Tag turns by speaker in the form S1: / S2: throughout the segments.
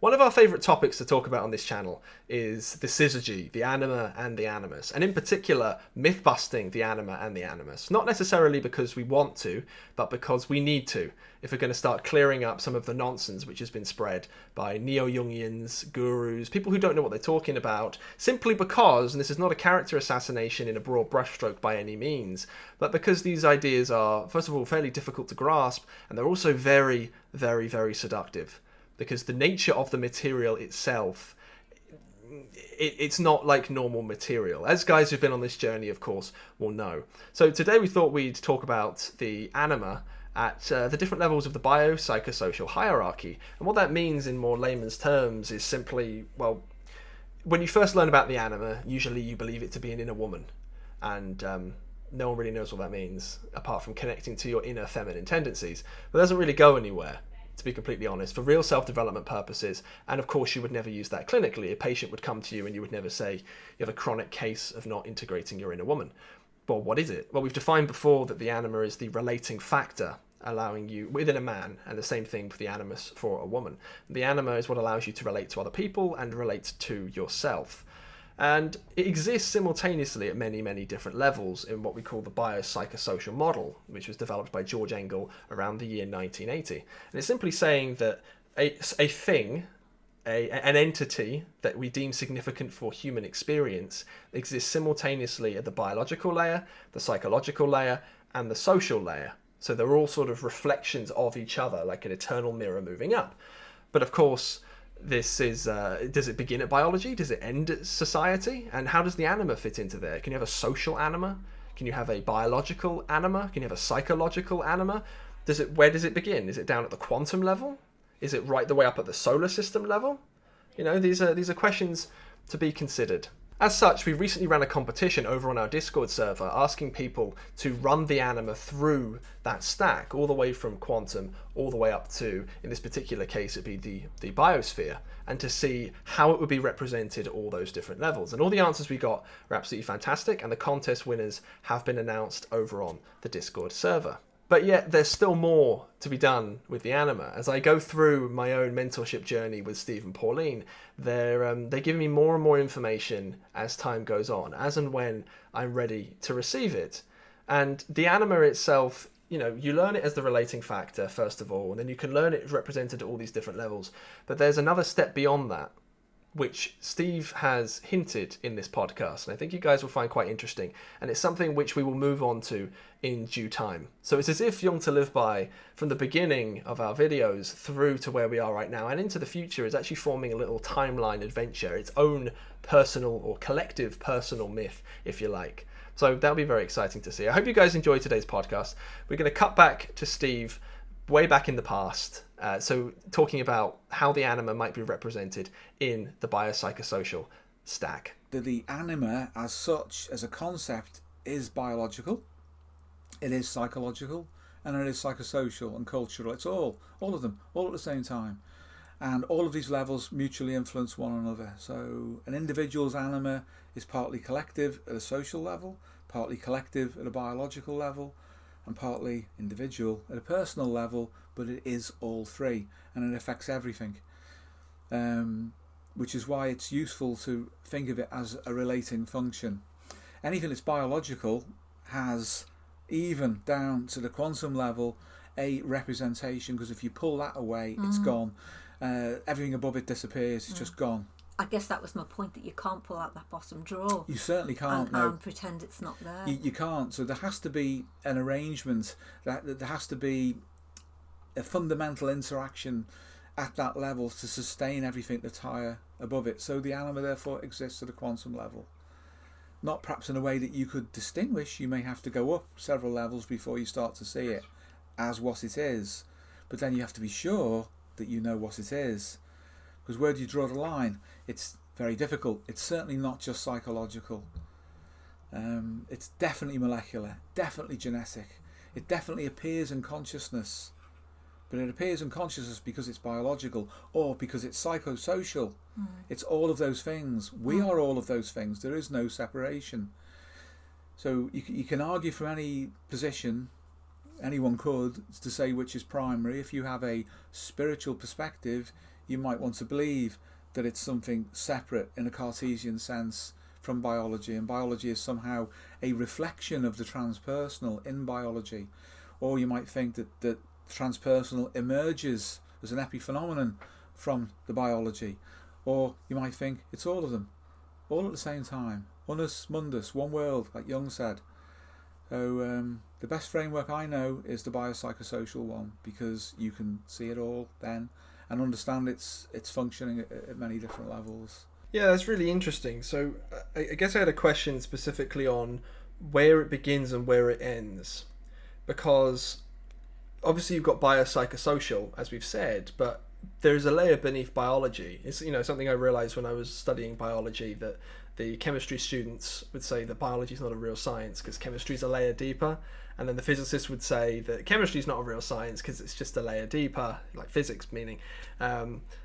S1: One of our favourite topics to talk about on this channel is the syzygy, the anima and the animus, and in particular, myth-busting the anima and the animus. Not necessarily because we want to, but because we need to, if we're going to start clearing up some of the nonsense which has been spread by neo-Jungians, gurus, people who don't know what they're talking about, simply because, and this is not a character assassination in a broad brushstroke by any means, but because these ideas are, first of all, fairly difficult to grasp, and they're also very, very, very seductive. Because the nature of the material itself, it's not like normal material, as guys who've been on this journey, of course, will know. So today we thought we'd talk about the anima at the different levels of the biopsychosocial hierarchy. And what that means in more layman's terms is simply, well, when you first learn about the anima, usually you believe it to be an inner woman. And no one really knows what that means, apart from connecting to your inner feminine tendencies. But it doesn't really go anywhere, to be completely honest, for real self-development purposes. And of course you would never use that clinically. A patient would come to you and you would never say you have a chronic case of not integrating your inner woman. Well, what is it? Well, we've defined before that the anima is the relating factor allowing you within a man, and the same thing for the animus for a woman. The anima is what allows you to relate to other people and relate to yourself. And it exists simultaneously at many, many different levels in what we call the biopsychosocial model, which was developed by George Engel around the year 1980. And it's simply saying that a thing, an entity that we deem significant for human experience exists simultaneously at the biological layer, the psychological layer, and the social layer. So they're all sort of reflections of each other, like an eternal mirror moving up. But of course, this is, does it begin at biology? Does it end at society? And how does the anima fit into there? Can you have a social anima? Can you have a biological anima? Can you have a psychological anima? Where does it begin? Is it down at the quantum level? Is it right the way up at the solar system level? You know, these are questions to be considered. As such, we recently ran a competition over on our Discord server asking people to run the anima through that stack, all the way from quantum, all the way up to, in this particular case, it'd be the biosphere, and to see how it would be represented at all those different levels. And all the answers we got were absolutely fantastic, and the contest winners have been announced over on the Discord server. But yet there's still more to be done with the anima. As I go through my own mentorship journey with Steve and Pauline, they're giving me more and more information as time goes on, as and when I'm ready to receive it. And the anima itself, you know, you learn it as the relating factor, first of all, and then you can learn it represented at all these different levels. But there's another step beyond that, which Steve has hinted in this podcast, and I think you guys will find quite interesting, and it's something which we will move on to in due time. So it's as if Jung To Live By, from the beginning of our videos through to where we are right now and into the future, is actually forming a little timeline adventure, its own personal or collective personal myth, if you like. So that'll be very exciting to see. I hope you guys enjoyed today's podcast. We're going to cut back to Steve way back in the past, so talking about how the anima might be represented in the biopsychosocial stack.
S2: The anima as such, as a concept, is biological, it is psychological, and it is psychosocial and cultural. It's all of them, all at the same time. And all of these levels mutually influence one another. So an individual's anima is partly collective at a social level, partly collective at a biological level, and partly individual at a personal level, but it is all three, and it affects everything. Which is why it's useful to think of it as a relating function. Anything that's biological has, even down to the quantum level, a representation, because if you pull that away, it's gone. Everything above it disappears, it's just gone.
S3: I guess that was my point, that you can't pull out that bottom drawer.
S2: You certainly can't,
S3: and pretend it's not there.
S2: You can't. So there has to be an arrangement, that there has to be a fundamental interaction at that level to sustain everything that's higher above it. So the anima therefore exists at a quantum level. Not perhaps in a way that you could distinguish. You may have to go up several levels before you start to see it as what it is. But then you have to be sure that you know what it is. Because where do you draw the line? It's very difficult. It's certainly not just psychological. It's definitely molecular, definitely genetic. It definitely appears in consciousness. But it appears in consciousness because it's biological or because it's psychosocial. It's all of those things. We are all of those things. There is no separation. So you can argue from any position, anyone could, to say which is primary. If you have a spiritual perspective, you might want to believe that it's something separate in a Cartesian sense from biology, and biology is somehow a reflection of the transpersonal in biology. Or you might think that transpersonal emerges as an epiphenomenon from the biology. Or you might think it's all of them, all at the same time. Unus mundus, one world, like Jung said. So the best framework I know is the biopsychosocial one, because you can see it all then and understand its functioning at many different levels.
S1: Yeah, that's really interesting. So I guess I had a question specifically on where it begins and where it ends, because obviously you've got biopsychosocial, as we've said, but there's a layer beneath biology. It's, you know, something I realized when I was studying biology, that the chemistry students would say that biology is not a real science because chemistry is a layer deeper, and then the physicists would say that chemistry is not a real science because it's just a layer deeper, like physics meaning.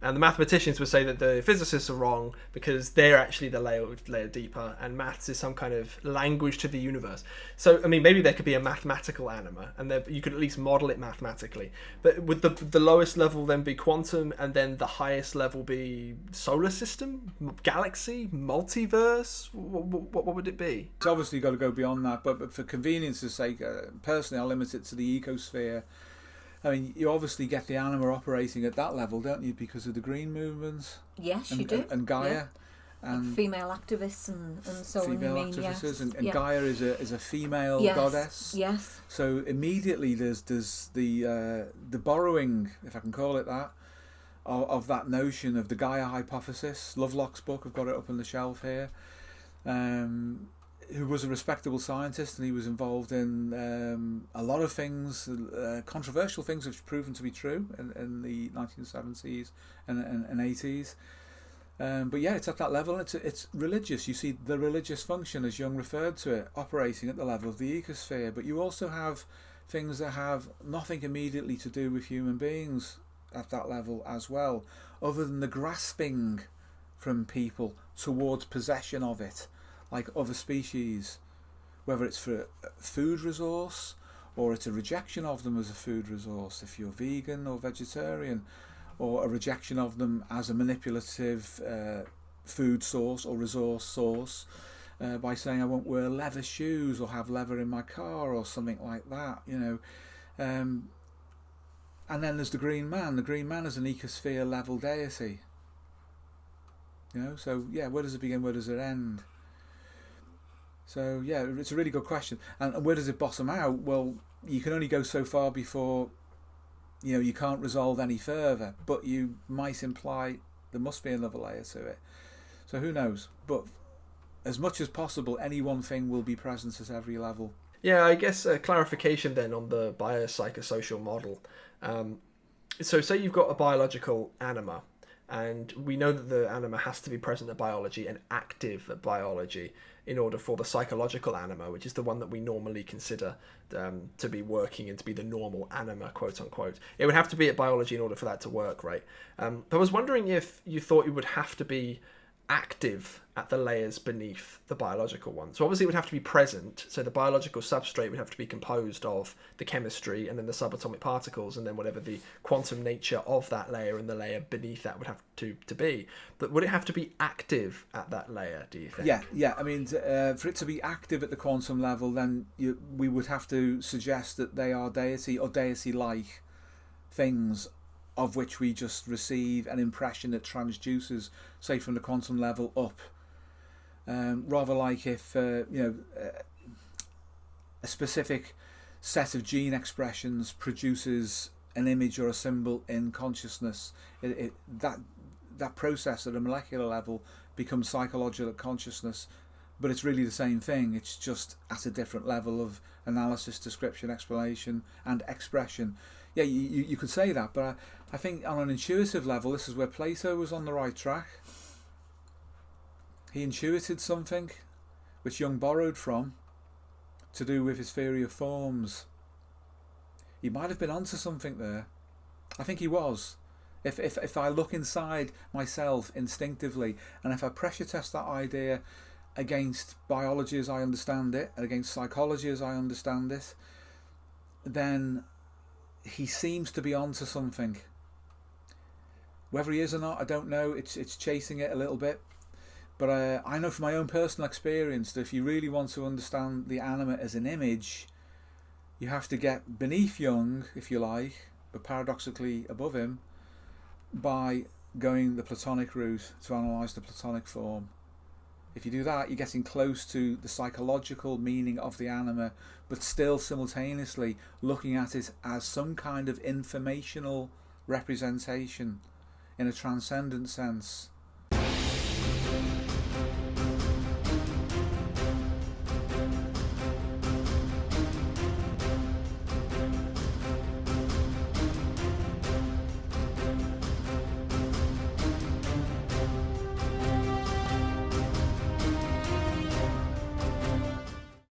S1: And the mathematicians would say that the physicists are wrong because they're actually the layer deeper, and maths is some kind of language to the universe. So, I mean, maybe there could be a mathematical anima, and you could at least model it mathematically. But would the lowest level then be quantum, and then the highest level be solar system, galaxy, multiverse? What would it be?
S2: It's obviously got to go beyond that, but for convenience's sake, personally, I'll limit it to the ecosphere. I mean, you obviously get the anima operating at that level, don't you, because of the green movements?
S3: Yes,
S2: and,
S3: you do.
S2: And Gaia.
S3: Yeah.
S2: And
S3: female activists and so on.
S2: female
S3: You mean,
S2: actresses,
S3: yes.
S2: and
S3: Yeah.
S2: Gaia is a female
S3: Yes.
S2: goddess.
S3: Yes.
S2: So immediately there's the borrowing, if I can call it that, of that notion of the Gaia hypothesis. Lovelock's book, I've got it up on the shelf here. Who was a respectable scientist, and he was involved in a lot of things, controversial things which have proven to be true in the 1970s and 80s. But yeah, it's at that level. It's religious. You see the religious function, as Jung referred to it, operating at the level of the ecosphere. But you also have things that have nothing immediately to do with human beings at that level as well, other than the grasping from people towards possession of it, like other species, whether it's for a food resource or it's a rejection of them as a food resource if you're vegan or vegetarian, or a rejection of them as a manipulative food source or resource source, by saying I won't wear leather shoes or have leather in my car or something like that, you know. And then there's the Green Man. The Green Man is an ecosphere level deity, you know. So yeah, where does it begin, where does it end? So yeah, it's a really good question. And where does it bottom out? Well, you can only go so far before, you know, you can't resolve any further, but you might imply there must be another layer to it. So who knows? But as much as possible, any one thing will be present at every level.
S1: Yeah, I guess a clarification then on the biopsychosocial model. So say you've got a biological anima, and we know that the anima has to be present at biology and active at biology in order for the psychological anima, which is the one that we normally consider to be working and to be the normal anima, quote unquote. It would have to be at biology in order for that to work, right? But I was wondering if you thought it would have to be active at the layers beneath the biological one. So obviously it would have to be present, so the biological substrate would have to be composed of the chemistry and then the subatomic particles, and then whatever the quantum nature of that layer and the layer beneath that would have to be. But would it have to be active at that layer, do you think?
S2: Yeah. I mean, for it to be active at the quantum level, then we would have to suggest that they are deity or deity-like things, of which we just receive an impression that transduces, say, from the quantum level up. Rather like if a specific set of gene expressions produces an image or a symbol in consciousness, that process at a molecular level becomes psychological consciousness, but it's really the same thing. It's just at a different level of analysis, description, explanation, and expression. Yeah, you could say that, but I think on an intuitive level, this is where Plato was on the right track. He intuited something which Jung borrowed from to do with his theory of forms. He might have been onto something there. I think he was. If I look inside myself instinctively, and if I pressure test that idea against biology as I understand it, and against psychology as I understand it, then he seems to be onto something. Whether he is or not, I don't know. It's chasing it a little bit. But I know from my own personal experience that if you really want to understand the anima as an image, you have to get beneath Jung, if you like, but paradoxically above him, by going the Platonic route to analyse the Platonic form. If you do that, you're getting close to the psychological meaning of the anima, but still simultaneously looking at it as some kind of informational representation in a transcendent sense.